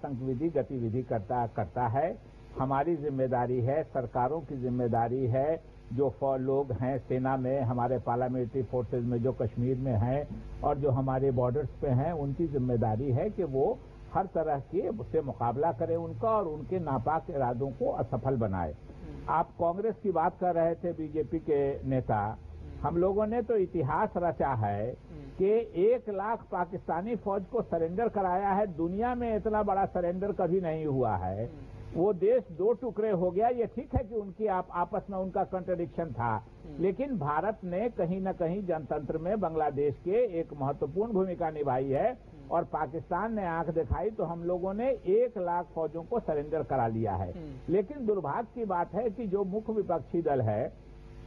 आतंकवादी गतिविधि करता है। हमारी जिम्मेदारी है, सरकारों की जिम्मेदारी है, जो लोग हैं सेना में, हमारे पार्लियामेंट्री फोर्सेज में जो कश्मीर में हैं और जो हमारे बॉर्डर्स पे हैं, उनकी जिम्मेदारी है कि वो हर तरह के उससे मुकाबला करें उनका और उनके नापाक इरादों को असफल बनाए। आप कांग्रेस की बात कर रहे थे, बीजेपी के नेता, हम लोगों ने तो इतिहास रचा है कि 1 लाख पाकिस्तानी फौज को सरेंडर कराया है। दुनिया में इतना बड़ा सरेंडर कभी नहीं हुआ है। वो देश 2 टुकड़े हो गया। ये ठीक है कि उनकी आपस में उनका कंट्रडिक्शन था, लेकिन भारत ने कहीं न कहीं जनतंत्र में बांग्लादेश के एक महत्वपूर्ण भूमिका निभाई है और पाकिस्तान ने आंख दिखाई तो हम लोगों ने 1 लाख फौजों को सरेंडर करा लिया है। लेकिन दुर्भाग्य की बात है कि जो मुख्य विपक्षी दल है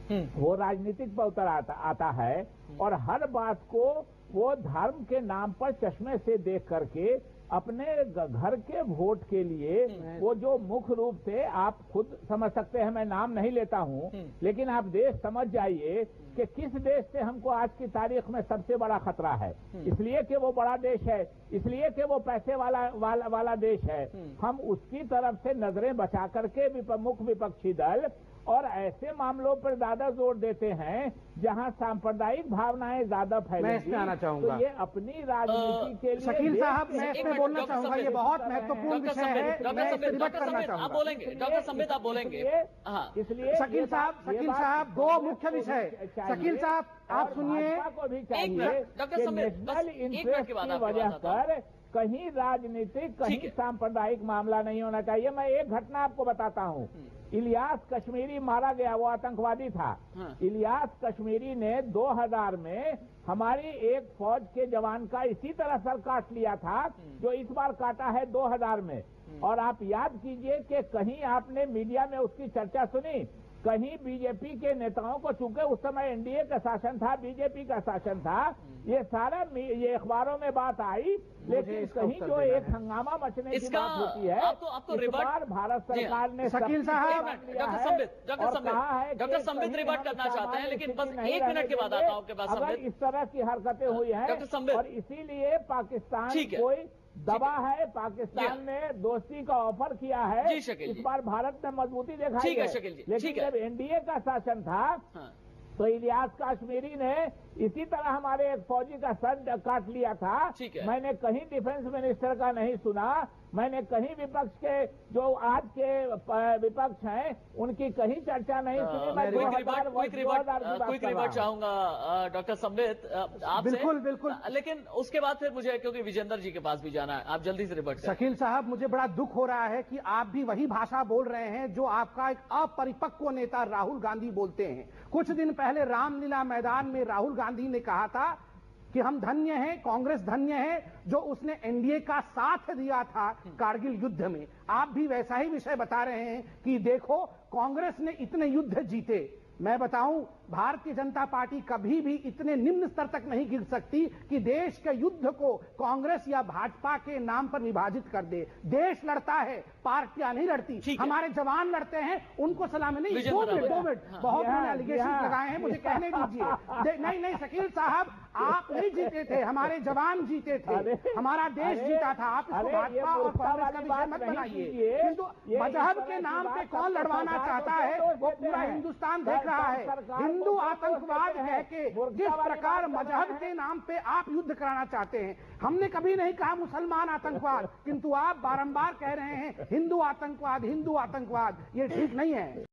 वो राजनीतिक पर उतर आता है और हर बात को वो धर्म के नाम पर चश्मे से देख करके अपने घर के वोट के लिए वो जो मुख्य रूप से आप खुद समझ सकते हैं, मैं नाम नहीं लेता हूं, लेकिन आप देश समझ जाइए कि किस देश से हमको आज की तारीख में सबसे बड़ा खतरा है। इसलिए कि वो बड़ा देश है, इसलिए कि वो पैसे वाला देश है। हम उसकी तरफ से नजरें बचा करके मुख्य विपक्षी दल और ऐसे मामलों पर ज्यादा जोर देते हैं जहां सांप्रदायिक भावनाएं ज्यादा फैलेंगी। मैं आना चाहूंगा तो ये अपनी राजनीति के लिए शकील साहब, मैं इसमें बोलना चाहूंगा, ये बहुत महत्वपूर्ण विषय है। आप बोलेंगे डॉक्टर संबित, आप बोलेंगे। इसलिए शकील साहब 2 मुख्य विषय। शकील साहब आप सुनिए, को भी चाहिए डॉक्टर संबित, नेशनल इंटरेस्ट की वजह कर कहीं राजनीतिक कहीं सांप्रदायिक मामला नहीं होना चाहिए। मैं एक घटना आपको बताता हूँ। इलियास कश्मीरी मारा गया, वो आतंकवादी था। इलियास कश्मीरी ने 2000 में हमारी एक फौज के जवान का इसी तरह सर काट लिया था जो इस बार काटा है 2000 में। और आप याद कीजिए कि कहीं आपने मीडिया में उसकी चर्चा सुनी, कहीं बीजेपी के नेताओं को, चूंकि उस समय एनडीए का शासन था, बीजेपी का शासन था, ये सारा ये अखबारों में बात आई, लेकिन कहीं जो एक हंगामा मचने की बात होती है। इस बार भारत सरकार ने शकील साहब, डॉक्टर संबित रिवर्ट करना चाहते हैं, लेकिन बस 1 मिनट के बाद आता हूं आपके पास। अगर इस तरह की हरकतें हुई हैं और इसीलिए पाकिस्तान कोई दबा है, पाकिस्तान ने दोस्ती का ऑफर किया है। इस बार भारत ने मजबूती दिखाई है। लेकिन जब एनडीए का शासन था तो इलियास कश्मीरी ने इसी तरह हमारे एक फौजी का सर काट लिया था। मैंने कहीं डिफेंस मिनिस्टर का नहीं सुना, मैंने कहीं विपक्ष के जो आज के विपक्ष हैं उनकी कहीं चर्चा नहीं सुनी। मैं क्विक रिवर्ट चाहूंगा डॉक्टर संबित आपसे। बिल्कुल। लेकिन उसके बाद फिर मुझे, क्योंकि विजेंद्र जी के पास भी जाना है, आप जल्दी से रिवर्ट करें। शकील साहब, मुझे बड़ा दुख हो रहा है कि आप भी वही भाषा बोल रहे हैं जो आपका एक अपरिपक्व नेता राहुल गांधी बोलते हैं। कुछ दिन पहले रामलीला मैदान में राहुल गांधी ने कहा था कि हम धन्य हैं, कांग्रेस धन्य है जो उसने एनडीए का साथ दिया था कारगिल युद्ध में। आप भी वैसा ही विषय बता रहे हैं कि देखो कांग्रेस ने इतने युद्ध जीते। मैं बताऊं, भारतीय जनता पार्टी कभी भी इतने निम्न स्तर तक नहीं गिर सकती कि देश के युद्ध को कांग्रेस या भाजपा के नाम पर विभाजित कर दे। देश लड़ता है, पार्टियां नहीं लड़ती। हमारे जवान लड़ते हैं, उनको सलामी नहीं। 2 मिनट बहुत एलिगेशन लगाए हैं, मुझे कहने दीजिए। नहीं शकील साहब, आप नहीं जीते थे, हमारे जवान जीते थे, हमारा देश जीता था। आप इसको भाजपा और कांग्रेस का विषय मत बनाइए। किंतु मजहब के नाम पे कौन लड़वाना चाहता है वो पूरा हिंदुस्तान देख रहा है। हिंदू आतंकवाद कह के जिस प्रकार मजहब के नाम पे आप युद्ध कराना चाहते हैं, हमने कभी नहीं कहा मुसलमान आतंकवाद, किंतु आप बारंबार कह रहे हैं हिंदू आतंकवाद। ये ठीक नहीं है।